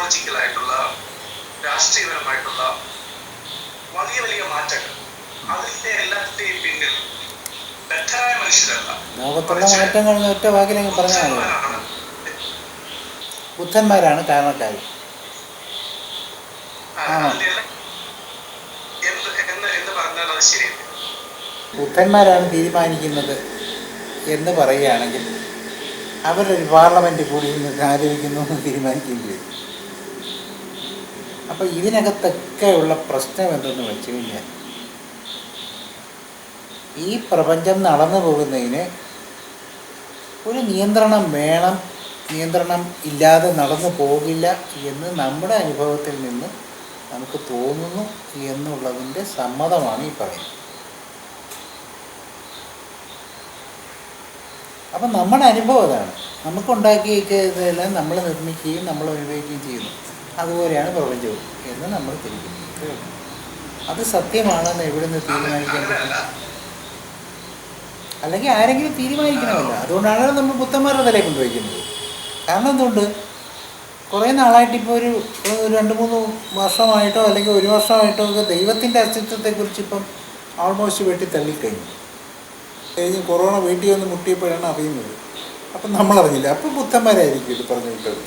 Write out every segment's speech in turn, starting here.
ഐഡിയോളജിക്കലായിട്ടുള്ള രാഷ്ട്രീയപരമായിട്ടുള്ള വലിയ വലിയ മാറ്റങ്ങൾ, അതിന്റെ എല്ലാത്തിന്റെയും പിന്നിൽ ബദ്ധരായ മനുഷ്യരല്ല, ലോകത്തുള്ള മാറ്റങ്ങൾ ഒറ്റ വാക്കിലങ്ങ് പറഞ്ഞാൽ മതി. ബുദ്ധന്മാരാണ് കാരണക്കാർ. എന്ന് പറഞ്ഞാൽ അത് ശരിയല്ല. ബുദ്ധന്മാരാണ് തീരുമാനിക്കുന്നത് എന്ന് പറയുകയാണെങ്കിൽ അവരൊരു പാർലമെൻറ്റ് കൂടി നിന്ന് ആലോചിക്കുന്നു എന്ന് തീരുമാനിക്കുകയും ചെയ്തു. അപ്പോൾ ഇതിനകത്തൊക്കെയുള്ള പ്രശ്നം എന്തെന്ന് വെച്ച് കഴിഞ്ഞാൽ, ഈ പ്രപഞ്ചം നടന്നു പോകുന്നതിന് ഒരു നിയന്ത്രണം വേണം, നിയന്ത്രണം ഇല്ലാതെ നടന്നു പോകില്ല എന്ന് നമ്മുടെ അനുഭവത്തിൽ നിന്ന് നമുക്ക് തോന്നുന്നു എന്നുള്ളതിൻ്റെ സമ്മതമാണ് ഈ പറയുന്നത്. അപ്പം നമ്മുടെ അനുഭവം അതാണ്. നമുക്കുണ്ടാക്കിയതെല്ലാം നമ്മൾ നിർമ്മിക്കുകയും നമ്മൾ അനുഭവിക്കുകയും ചെയ്യുന്നു. അതുപോലെയാണ് പ്രപഞ്ചവും എന്ന് നമ്മൾ തിരിക്കുന്നത്. അത് സത്യമാണെന്ന് എവിടെ നിന്ന് തീരുമാനിക്കാൻ പറ്റില്ല, അല്ലെങ്കിൽ ആരെങ്കിലും തീരുമാനിക്കണമല്ല. അതുകൊണ്ടാണ് നമ്മൾ ബുദ്ധന്മാരുടെ തലയിൽ കൊണ്ടുവയ്ക്കുന്നത്. കാരണം എന്തുകൊണ്ട്, കുറേ നാളായിട്ട് ഇപ്പോൾ ഒരു 2-3 വർഷമായിട്ടോ അല്ലെങ്കിൽ 1 വർഷമായിട്ടോ ഒക്കെ ദൈവത്തിൻ്റെ അസ്തിത്വത്തെക്കുറിച്ച് ഇപ്പം ഓൾമോസ്റ്റ് വെട്ടി തള്ളിക്കഴിഞ്ഞു. കൊറോണ വീട്ടിൽ വന്ന് മുട്ടിയപ്പോഴാണ് അറിയുന്നത്. അപ്പം നമ്മളറിഞ്ഞില്ല. അപ്പം ബുദ്ധന്മാരായിരിക്കും ഇത് പറഞ്ഞു വിട്ടത്.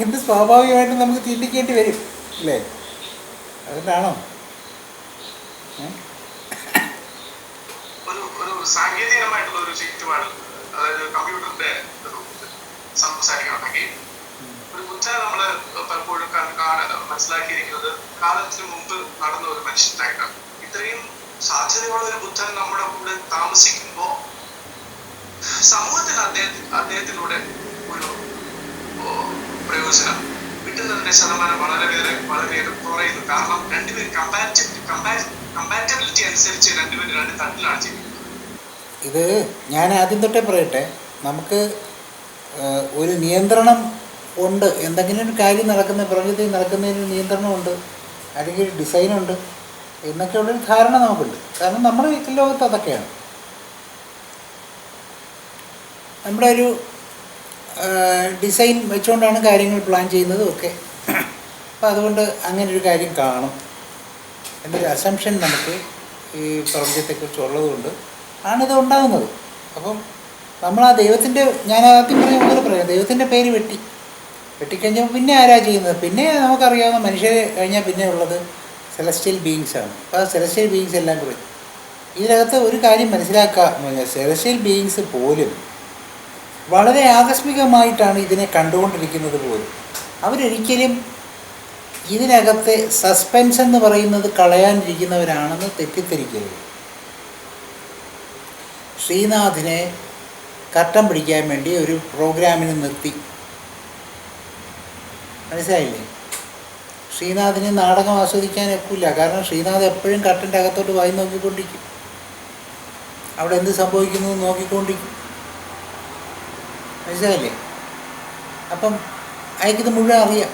എന്ത് സ്വാഭാവികമായിട്ടും നമുക്ക് ചിന്തിക്കേണ്ടി വരും അല്ലേ? അതുകൊണ്ടാണോ ഒരു സാങ്കേതികമായിട്ടുള്ള ഒരു ചുറ്റുപാട്, അതായത് കമ്പ്യൂട്ടറിന്റെ സംസാരിക്കണമെങ്കിൽ ഒരു ബുദ്ധനെ നമ്മള് പലപ്പോഴും മനസ്സിലാക്കിയിരിക്കുന്നത് കാലത്തിന് മുമ്പ് നടന്ന ഒരു മനുഷ്യനായിട്ടാണ്. ഇത്രയും സാധ്യതയുള്ള ഒരു ബുദ്ധൻ നമ്മുടെ കൂടെ താമസിക്കുമ്പോൾ സമൂഹത്തിന് അദ്ദേഹത്തിലൂടെ ഒരു പ്രയോജനം കിട്ടുന്നതിന്റെ ശതമാനം വളരെയേറെ കുറയുന്നു. കാരണം രണ്ടുപേരും കമ്പാറ്റബിലിറ്റി അനുസരിച്ച് രണ്ടുപേരും 2 തട്ടിലാണ് ചെയ്യുന്നത്. ഇത് ഞാൻ ആദ്യം തൊട്ടേ പറയട്ടെ, നമുക്ക് ഒരു നിയന്ത്രണം ഉണ്ട്. എന്തെങ്കിലും ഒരു കാര്യം നടക്കുന്ന പ്രപഞ്ചത്തിൽ നടക്കുന്നതിന് നിയന്ത്രണമുണ്ട്, അല്ലെങ്കിൽ ഒരു ഡിസൈനുണ്ട് എന്നൊക്കെയുള്ളൊരു ധാരണ നമുക്കുണ്ട്. കാരണം നമ്മുടെ ലോകത്ത് അതൊക്കെയാണ്. നമ്മുടെ ഒരു ഡിസൈൻ വെച്ചുകൊണ്ടാണ് കാര്യങ്ങൾ പ്ലാൻ ചെയ്യുന്നതും ഒക്കെ. അപ്പോൾ അതുകൊണ്ട് അങ്ങനെ ഒരു കാര്യം കാണും എന്നൊരു അസംഷൻ നമുക്ക് ഈ പ്രപഞ്ചത്തെക്കുറിച്ച് ഉള്ളതുകൊണ്ട് ആണിത് ഉണ്ടാകുന്നത്. അപ്പം നമ്മൾ ആ ദൈവത്തിൻ്റെ, ഞാൻ ആദ്യം പറഞ്ഞ പോലെ പറയാം, ദൈവത്തിൻ്റെ പേര് വെട്ടിക്കഴിഞ്ഞപ്പോൾ പിന്നെ ആരാ ചെയ്യുന്നത്? പിന്നെ നമുക്കറിയാവുന്ന മനുഷ്യരെ കഴിഞ്ഞാൽ പിന്നെ ഉള്ളത് സെലസ്റ്റിയൽ ബീയിങ്സാണ്. അപ്പോൾ ആ സെലസ്റ്റിയൽ ബീയിങ്സ് എല്ലാം കൂടി ഇതിനകത്ത് ഒരു കാര്യം മനസ്സിലാക്കുക എന്ന് പറഞ്ഞാൽ, സെലസ്റ്റിയൽ ബീയിങ്സ് പോലും വളരെ ആകസ്മികമായിട്ടാണ് ഇതിനെ കണ്ടുകൊണ്ടിരിക്കുന്നത് പോലും. അവരൊരിക്കലും ഇതിനകത്തെ സസ്പെൻസ് എന്ന് പറയുന്നത് കളയാനിരിക്കുന്നവരാണെന്ന് തെറ്റിദ്ധരിക്കരുത്. ശ്രീനാഥിനെ കട്ടം പിടിക്കാൻ വേണ്ടി ഒരു പ്രോഗ്രാമിന് നിർത്തി, മനസ്സിലായില്ലേ? ശ്രീനാഥിന് നാടകം ആസ്വദിക്കാൻ ഒക്കില്ല. കാരണം ശ്രീനാഥ് എപ്പോഴും കട്ടൻ്റെ അകത്തോട്ട് വായി നോക്കിക്കൊണ്ടിരിക്കും, അവിടെ എന്ത് സംഭവിക്കുന്നു നോക്കിക്കൊണ്ടിരിക്കും, മനസ്സിലായില്ലേ? അപ്പം അയാൾക്കിത് മുഴുവൻ അറിയാം.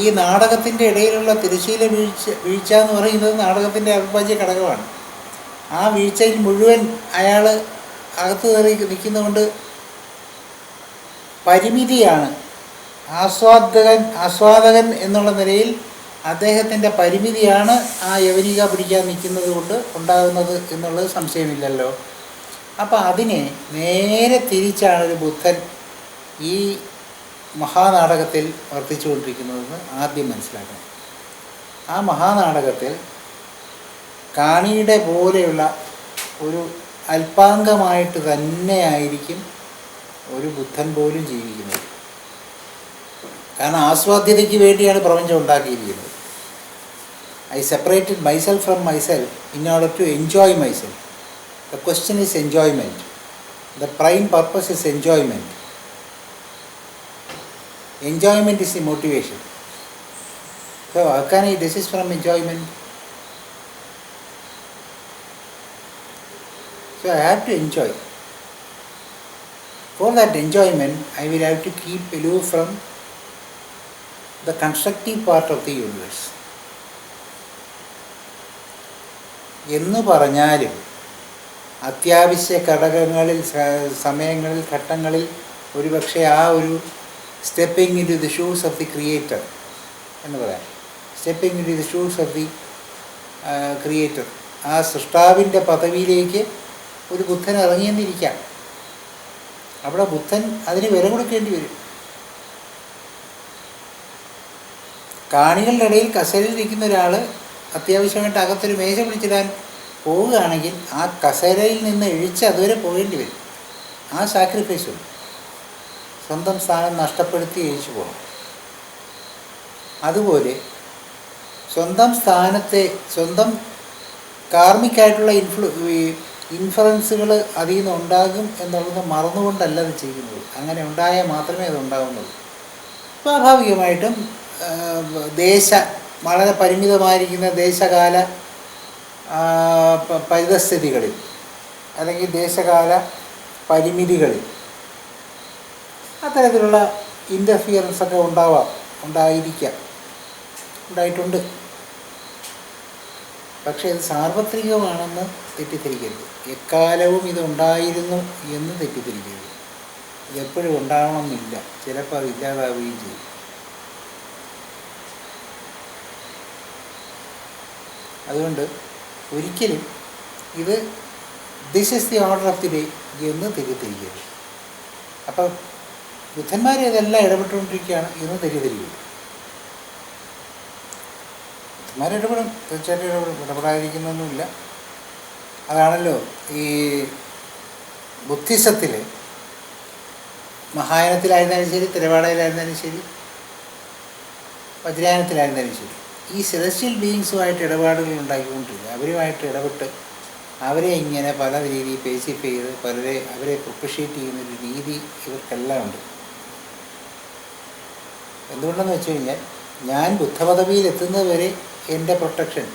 ഈ നാടകത്തിൻ്റെ ഇടയിലുള്ള തിരശ്ശീല വീഴ്ച എന്ന് പറയുന്നത് നാടകത്തിൻ്റെ അവിഭാജ്യ ഘടകമാണ്. ആ വീഴ്ചയിൽ മുഴുവൻ അയാൾ അകത്ത് കയറി നിൽക്കുന്നതുകൊണ്ട് പരിമിതിയാണ്. ആസ്വാദകൻ എന്നുള്ള നിലയിൽ അദ്ദേഹത്തിൻ്റെ പരിമിതിയാണ് ആ യവനിക പിടിക്കാൻ നിൽക്കുന്നത് കൊണ്ട് ഉണ്ടാകുന്നത് എന്നുള്ളത് സംശയമില്ലല്ലോ. അപ്പോൾ അതിനെ നേരെ തിരിച്ചാണ് ഒരു ബുദ്ധൻ ഈ മഹാനാടകത്തിൽ വർത്തിച്ചുകൊണ്ടിരിക്കുന്നതെന്ന് ആദ്യം മനസ്സിലാക്കണം. ആ മഹാനാടകത്തിൽ കാണിയുടെ പോലെയുള്ള ഒരു അല്പാംഗമായിട്ട് തന്നെയായിരിക്കും ഒരു ബുദ്ധൻ പോലും ജീവിക്കുന്നത്. കാരണം ആസ്വാദ്യതയ്ക്ക് വേണ്ടിയാണ് പ്രപഞ്ചം ഉണ്ടാക്കിയിരിക്കുന്നത്. I separated myself from myself in order to enjoy myself. The question is enjoyment. The prime purpose is enjoyment. Enjoyment is the motivation. So how can I desist from enjoyment? So I have to enjoy. For that enjoyment, I will have to keep aloof from the constructive part of the universe. എന്ന് പറഞ്ഞാലും അത്യാവശ്യ ഘടകങ്ങളിൽ, സമയങ്ങളിൽ, ഘട്ടങ്ങളിൽ ഒരുപക്ഷെ ആ ഒരു stepping into the shoes of the creator എന്ന് പറയാം. Stepping into the shoes of the creator. ആ സൃഷ്ടാവിൻ്റെ പദവിയിലേക്ക് ഒരു ബുദ്ധൻ ഇറങ്ങിയെന്നിരിക്കാം. അവിടെ ബുദ്ധൻ അതിന് വില കൊടുക്കേണ്ടി വരും. കാണികളുടെ ഇടയിൽ കസേരയിൽ ഇരിക്കുന്ന ഒരാൾ അത്യാവശ്യമായിട്ട് അകത്തൊരു മേശ പിടിച്ചിടാൻ പോവുകയാണെങ്കിൽ ആ കസേരയിൽ നിന്ന് ഇഴിച്ച് അതുവരെ പോകേണ്ടി വരും. ആ സാക്രിഫൈസ് ഉണ്ട്. സ്വന്തം സ്ഥാനം നഷ്ടപ്പെടുത്തി ഇഴിച്ചു പോകണം. അതുപോലെ സ്വന്തം സ്ഥാനത്തെ, സ്വന്തം കാർമിക്കായിട്ടുള്ള ഇൻഫ്ലുവൻസുകൾ അതിൽ നിന്ന് ഉണ്ടാകും എന്നുള്ളത് മറന്നുകൊണ്ടല്ല അത് ചെയ്യുന്നത്. അങ്ങനെ ഉണ്ടായാൽ മാത്രമേ അത് ഉണ്ടാകുന്നുള്ളൂ. സ്വാഭാവികമായിട്ടും വളരെ പരിമിതമായിരിക്കുന്ന ദേശകാല പരിതസ്ഥിതികളിൽ അല്ലെങ്കിൽ ദേശകാല പരിമിതികളിൽ അത്തരത്തിലുള്ള ഇൻ്റർഫിയറൻസൊക്കെ ഉണ്ടായിട്ടുണ്ട്. പക്ഷേ ഇത് സാർവത്രികമാണെന്ന് തെറ്റിദ്ധരിക്കരുത്. എക്കാലവും ഇതുണ്ടായിരുന്നു എന്ന് തെറ്റിദ്ധരിക്കരുത്. ഇതെപ്പോഴും ഉണ്ടാവണമെന്നില്ല. ചിലപ്പോൾ അത് ഇല്ലാതാവുകയും ചെയ്യും. അതുകൊണ്ട് ഒരിക്കലും ഇത് this is the order of the day എന്ന് തെറ്റിദ്ധരിക്കരുത്. അപ്പം ബുദ്ധന്മാർ ഇതെല്ലാം ഇടപെട്ടുകൊണ്ടിരിക്കുകയാണ് എന്ന് തെറ്റിദ്ധരിക്കും. ബുദ്ധന്മാരിടപെടും, തീർച്ചയായിട്ടും ഇടപെടാതിരിക്കുന്നൊന്നുമില്ല. അതാണല്ലോ ഈ ബുദ്ധിസത്തിൽ മഹായാനത്തിലായിരുന്നാലും ശരി, തിരുവാടയിലായിരുന്നാലും ശരി, വജ്രായനത്തിലായിരുന്നാലും ശരി, ഈ സെലസ്ഷ്യൽ ബീയിങ്സുമായിട്ട് ഇടപാടുകൾ ഉണ്ടാക്കിക്കൊണ്ടിരിക്കുക. അവരുമായിട്ട് ഇടപെട്ട് അവരെ ഇങ്ങനെ പല രീതിയിൽ പേസിഫൈ ചെയ്ത് അവരെ പ്രൊപ്പഷ്യേറ്റ് ചെയ്യുന്നൊരു രീതി ഇവർക്കെല്ലാം ഉണ്ട്. എന്തുകൊണ്ടെന്ന് വെച്ച് കഴിഞ്ഞാൽ, ഞാൻ ബുദ്ധപദവിയിൽ എത്തുന്നതുവരെ എൻ്റെ പ്രൊട്ടക്ഷൻ,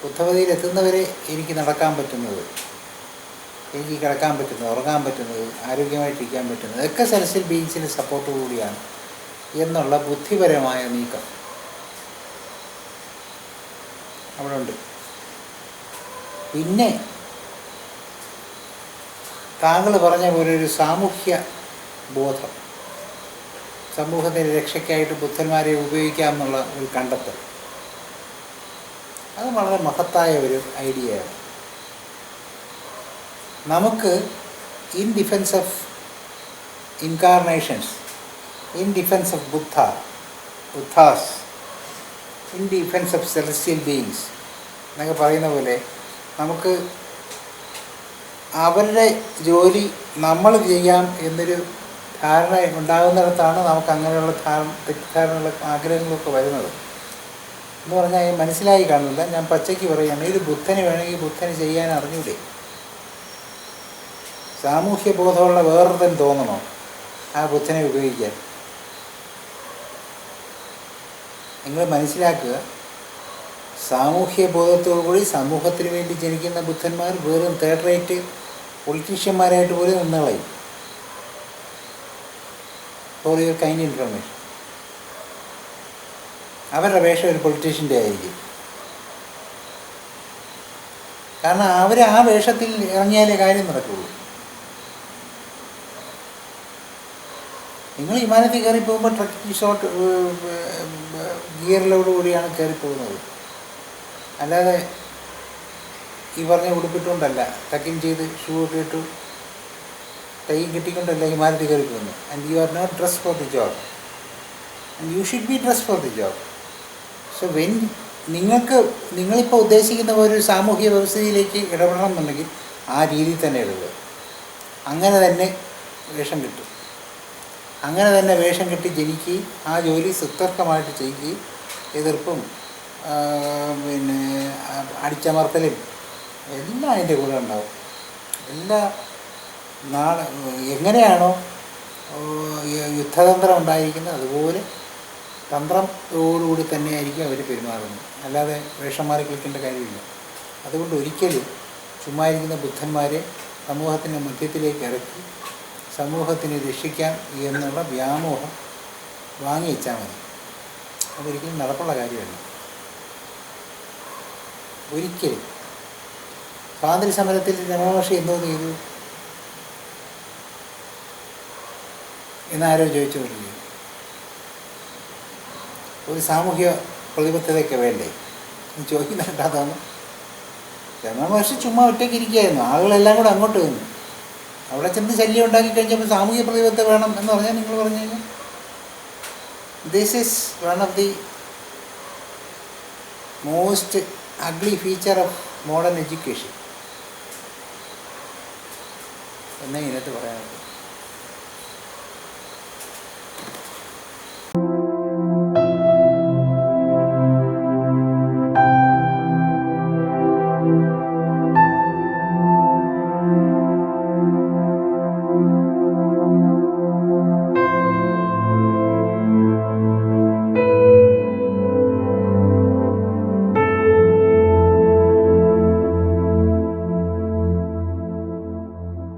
ബുദ്ധപദവിയിൽ എത്തുന്നവരെ എനിക്ക് നടക്കാൻ പറ്റുന്നത്, എനിക്ക് കിടക്കാൻ പറ്റുന്നത്, ഉറങ്ങാൻ പറ്റുന്നത്, ആരോഗ്യമായിട്ടിരിക്കാൻ പറ്റുന്നത് ഒക്കെ സെലസ്ഷ്യൽ ബീയിങ്സിൻ്റെ സപ്പോർട്ട് കൂടിയാണ് എന്നുള്ള ബുദ്ധിപരമായ നീക്കം അവിടെ ഉണ്ട്. പിന്നെ താങ്കൾ പറഞ്ഞ പോലെ ഒരു സാമൂഹ്യ ബോധം, സമൂഹത്തിൻ്റെ രക്ഷയ്ക്കായിട്ട് ബുദ്ധന്മാരെ ഉപയോഗിക്കാമെന്നുള്ള ഒരു കണ്ടെത്തൽ, അത് വളരെ മഹത്തായ ഒരു ഐഡിയയാണ്. നമുക്ക് in defence of incarnations, in defence of Buddhas, in defence of celestial beings എന്നൊക്കെ പറയുന്ന പോലെ നമുക്ക് അവരുടെ ജോലി നമ്മൾ ചെയ്യാം എന്നൊരു ധാരണ ഉണ്ടാകുന്നിടത്താണ് നമുക്ക് അങ്ങനെയുള്ള തെറ്റിദ്ധാരണയുള്ള ആഗ്രഹങ്ങളൊക്കെ വരുന്നത്. എന്ന് പറഞ്ഞാൽ മനസ്സിലായി കാണില്ല. ഞാൻ പച്ചയ്ക്ക് പറയുകയാണ്, ഇത് ബുദ്ധന് വേണമെങ്കിൽ ബുദ്ധന് ചെയ്യാൻ അറിഞ്ഞൂടെ? സാമൂഹ്യ ബോധമുള്ള വേറൊരുത്തൻ തോന്നണോ ആ ബുദ്ധനെ ഉപയോഗിക്കാൻ? നിങ്ങൾ മനസ്സിലാക്കുക, സാമൂഹ്യ ബോധത്തോടുകൂടി സമൂഹത്തിന് വേണ്ടി ജനിക്കുന്ന ബുദ്ധന്മാർ വെറും തേർഡ് റേറ്റ് പൊളിറ്റീഷ്യന്മാരായിട്ട് പോലും നിന്നുകളയും. ഫോർ യുവർ കൈൻഡ് ഇൻഫർമേഷൻ, അവരുടെ വേഷം ഒരു പൊളിറ്റീഷ്യൻ്റെ ആയിരിക്കും. കാരണം അവർ ആ വേഷത്തിൽ ഇറങ്ങിയാലേ കാര്യം നടക്കുകയുള്ളൂ. നിങ്ങൾ വിമാനത്തിൽ കയറി പോകുമ്പോൾ ട്രക്കിംഗ് ഷോട്ട് ഗിയറിലോടുകൂടിയാണ് കയറിപ്പോകുന്നത്. അല്ലാതെ ഈ പറഞ്ഞ ഉടുപ്പിട്ടുകൊണ്ടല്ല, ടക്കിങ് ചെയ്ത് ഷൂ ഒക്കെ ഇട്ടു ടൈയും കെട്ടിക്കൊണ്ടല്ല വിമാനത്തിൽ കയറി പോകുന്നത്. And you are not dress for the job, and you should be dress for the job. So നിങ്ങളിപ്പോൾ ഉദ്ദേശിക്കുന്ന ഒരു സാമൂഹിക വ്യവസ്ഥയിലേക്ക് ഇടപെടണം എന്നുണ്ടെങ്കിൽ ആ രീതിയിൽ തന്നെ ഇടുക. അങ്ങനെ തന്നെ വേഷം കിട്ടും. അങ്ങനെ തന്നെ വേഷം കെട്ടി ജനിക്കുകയും ആ ജോലി സുതർക്കമായിട്ട് ചെയ്യുകയും എതിർപ്പും പിന്നെ അടിച്ചമർത്തലും എല്ലാം അതിൻ്റെ കൂടെ ഉണ്ടാവും. എങ്ങനെയാണോ യുദ്ധതന്ത്രം ഉണ്ടായിരിക്കുന്നത് അതുപോലെ തന്ത്രത്തോടുകൂടി തന്നെയായിരിക്കും അവർ പെരുമാറുന്നത്. അല്ലാതെ വേഷം മാറി കളിക്കേണ്ട കാര്യമില്ല. അതുകൊണ്ട് ഒരിക്കലും ചുമ്മാ ഇരിക്കുന്ന ബുദ്ധന്മാരെ സമൂഹത്തിൻ്റെ മധ്യത്തിലേക്ക് ഇറക്കി സമൂഹത്തിനെ രക്ഷിക്കാം എന്നുള്ള വ്യാമോഹം വാങ്ങി വെച്ചാൽ മതി. അതൊരിക്കലും നടപ്പുള്ള കാര്യമല്ല. ഒരിക്കലും സ്വാതന്ത്ര്യ സമരത്തിൽ രമണ മഹർഷി എന്തോ ചെയ്തു എന്നാരോ ചോദിച്ചു കൊണ്ടിരിക്കുന്നു. ഒരു സാമൂഹ്യ പ്രതിബദ്ധതയൊക്കെ വേണ്ടേ എന്ന് ചോദിക്കുന്നുണ്ട്. അതാണ് രമണ മഹർഷി ചുമ്മാ ഒറ്റയ്ക്ക് ഇരിക്കുകയായിരുന്നു, ആളുകളെല്ലാം കൂടെ അങ്ങോട്ട് വന്നു. അവിടെ ചെന്ന് ശല്യം ഉണ്ടാക്കി കഴിഞ്ഞപ്പോൾ സാമൂഹ്യ പ്രതിബദ്ധത വേണം എന്ന് പറഞ്ഞാൽ നിങ്ങൾ പറഞ്ഞു കഴിഞ്ഞാൽ this is one of the most ugly feature of modern education എന്നേ ഇതിനകത്ത് പറയാനുള്ളൂ.